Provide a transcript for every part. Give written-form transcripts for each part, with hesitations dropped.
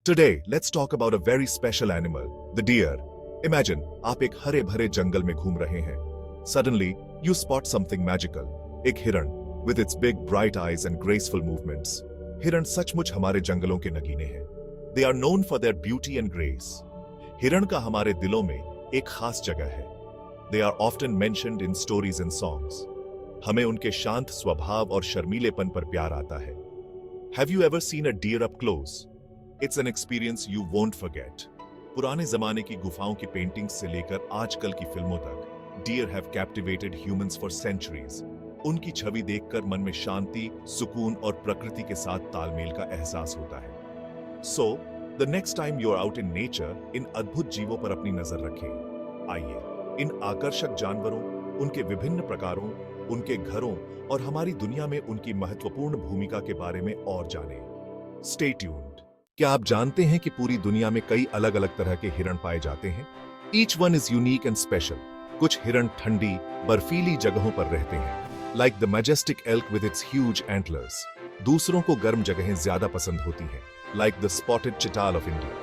Today, let's talk about a very special animal, the deer. Imagine, आप एक हरे भरे जंगल में घूम रहे हैं. Suddenly, you spot something magical. एक हिरण, with its big bright eyes and graceful movements. हिरण सचमुच हमारे जंगलों के नगीने हैं. They are known for their beauty and grace. हिरण का हमारे दिलों में एक खास जगह है. They are often mentioned in stories and songs. हमें उनके शांत स्वभाव और शर्मीलेपन पर प्यार आता है. Have you ever seen a deer up close? It's an experience you won't forget. पुराने जमाने की गुफाओं की पेंटिंग्स से लेकर आजकल की फिल्मों तक, deer have captivated humans for centuries. उनकी छवि देखकर मन में शांति, सुकून और प्रकृति के साथ तालमेल का एहसास होता है. So, the next time you're out in nature, इन अद्भुत जीवों पर अपनी नजर रखें. आइए, इन आकर्षक जानवरों, उनके विभिन्न प्रकारों, उनके घरों और हमारी दुनिया में उनकी महत्वपूर्ण भूमिका के बारे में और जानें. Stay tuned. क्या आप जानते हैं कि पूरी दुनिया में कई अलग अलग तरह के हिरण पाए जाते हैं? Each one is unique and special. कुछ हिरण ठंडी, बर्फीली जगहों पर रहते हैं, like the majestic elk with its huge antlers. दूसरों को गर्म जगहें ज्यादा पसंद होती हैं, like the spotted chital of India.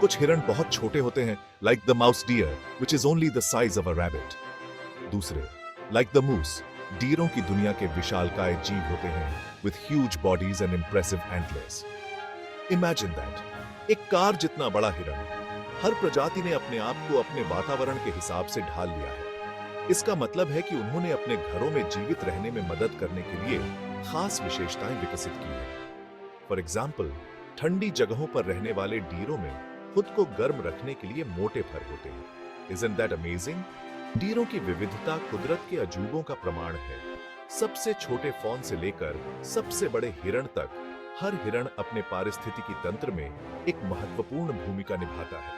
कुछ हिरण बहुत छोटे होते हैं, like the mouse deer, which is only the size of a rabbit. दूसरे, like the moose, डीरों की दुनिया के विशालकाय जीव होते हैं, with huge bodies and impressive antlers. Imagine that. एक कार जितना बड़ा हिरण. हर प्रजाति ने अपने आप को अपने वातावरण के हिसाब से ढाल लिया है. इसका मतलब है कि उन्होंने अपने घरों में जीवित रहने में मदद करने के लिए खास विशेषताएं विकसित की हैं. फॉर एग्जाम्पल, ठंडी जगहों पर रहने वाले डीरों में खुद को गर्म रखने के लिए मोटे फर होते हैं. Isn't that amazing? डीरों की विविधता कुदरत के अजूबों का प्रमाण है. सबसे छोटे फॉन से लेकर सबसे बड़े हिरण तक, हर हिरण अपने पारिस्थितिकी तंत्र में एक महत्वपूर्ण भूमिका निभाता है.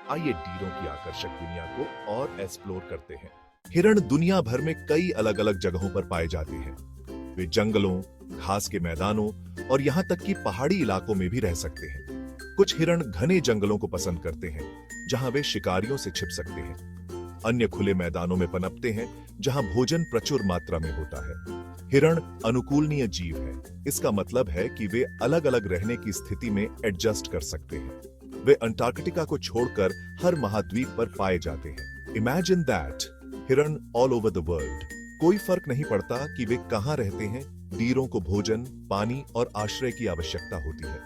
आइए डीरों की आकर्षक दुनिया को और एक्सप्लोर करते हैं. हिरण दुनिया भर में कई अलग अलग जगहों पर पाए जाते हैं. वे जंगलों, घास के मैदानों और यहाँ तक कि पहाड़ी इलाकों में भी रह सकते हैं. कुछ हिरण घने जंगलों को पसंद करते हैं, जहां वे शिकारियों से छिप सकते हैं. अन्य खुले मैदानों में पनपते हैं, जहां भोजन प्रचुर मात्रा में होता है. हिरण अनुकूलनीय जीव है. इसका मतलब है कि वे अलग अलग रहने की स्थिति में एडजस्ट कर सकते हैं. वे अंटार्कटिका को छोड़कर हर महाद्वीप पर पाए जाते हैं. Imagine that. हिरण ऑल ओवर द वर्ल्ड. कोई फर्क नहीं पड़ता कि वे कहां रहते हैं, डीरों को भोजन, पानी और आश्रय की आवश्यकता होती है.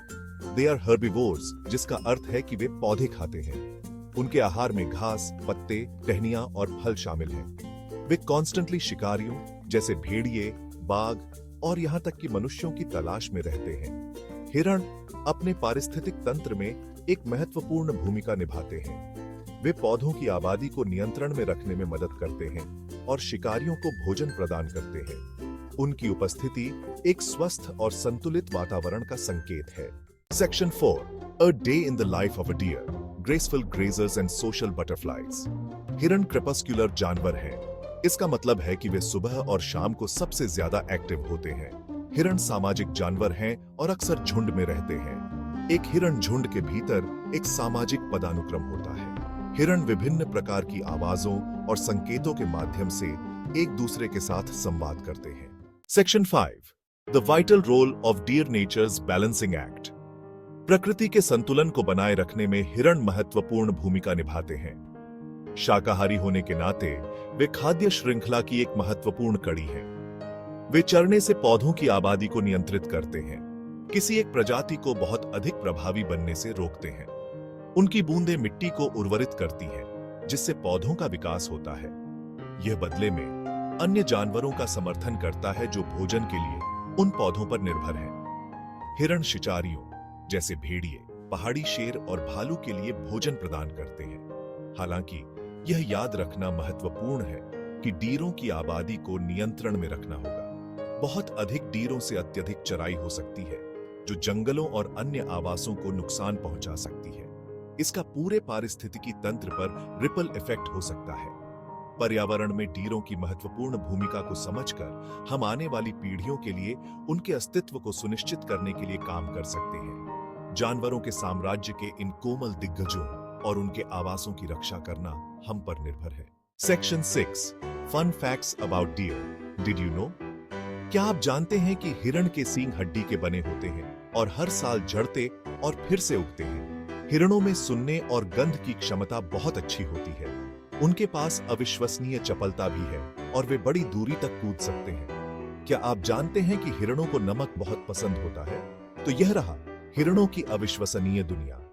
दे आर हर्बिवोर्स, जिसका अर्थ है कि वे पौधे खाते हैं. उनके आहार में घास, पत्ते, टहनियां और फल शामिल हैं. वे कॉन्स्टेंटली शिकारियों जैसे भेड़िए, बाघ और यहां तक कि मनुष्यों की तलाश में रहते हैं. हिरण अपने पारिस्थितिक तंत्र में एक महत्वपूर्ण भूमिका निभाते हैं. वे पौधों की आबादी को नियंत्रण में रखने में मदद करते हैं और शिकारियों को भोजन प्रदान करते हैं. उनकी उपस्थिति एक स्वस्थ और संतुलित वातावरण का संकेत है. Section 4. A day in the life of a deer. Graceful grazers and social butterflies. हिरण क्रेपस्क्युलर जानवर हैं. इसका मतलब है कि वे सुबह और शाम को सबसे ज्यादा एक्टिव होते हैं. हिरण सामाजिक जानवर हैं और अक्सर झुंड में रहते हैं. एक हिरण झुंड के भीतर एक सामाजिक पदानुक्रम होता है. हिरण विभिन्न प्रकार की आवाजों और संकेतों के माध्यम से एक दूसरे के साथ संवाद करते हैं. Section 5. The vital role of deer nature's balancing act. प्रकृति के संतुलन को बनाए रखने में हिरण महत्वपूर्ण भूमिका निभाते हैं. शाकाहारी होने के नाते वे खाद्य श्रृंखला की एक महत्वपूर्ण कड़ी हैं. वे चरने से पौधों की आबादी को नियंत्रित करते हैं, किसी एक प्रजाति को बहुत अधिक प्रभावी बनने से रोकते हैं. उनकी बूंदें मिट्टी को उर्वरित करती हैं, जिससे पौधों का विकास होता है. यह बदले में अन्य जानवरों का समर्थन करता है जो भोजन के लिए उन पौधों पर निर्भर हैं. हिरण शिकारियों जैसे भेड़िए, पहाड़ी शेर और भालू के लिए भोजन प्रदान करते हैं. हालांकि यह याद रखना महत्वपूर्ण है कि डीरों की आबादी को नियंत्रण में रखना होगा. बहुत अधिक डीरों से अत्यधिक चराई हो सकती है, जो जंगलों और अन्य आवासों को नुकसान पहुंचा सकती है. इसका पूरे पारिस्थितिकी तंत्र पर रिपल इफेक्ट हो सकता है. पर्यावरण में डीरों की महत्वपूर्ण भूमिका को समझकर हम आने वाली पीढ़ियों के लिए उनके अस्तित्व को सुनिश्चित करने के लिए काम कर सकते हैं. जानवरों के साम्राज्य के इन कोमल दिग्गजों और उनके आवासों की रक्षा करना हम पर निर्भर है. Section 6. Fun facts about deer. Did you know? क्या आप जानते हैं कि हिरण के सींग हड्डी के बने होते हैं और हर साल झड़ते और फिर से उगते हैं? हिरणों में सुनने और गंध की क्षमता बहुत अच्छी होती है। उनके पास अविश्वसनीय चपलता भी है और वे बड़ी दूरी तक कूद सकते हैं। क्या आप जानते हैं कि हिरणों को नमक बहुत पसंद होता है? तो यह रहा हिरणों की अविश्वसनीय दुनिया।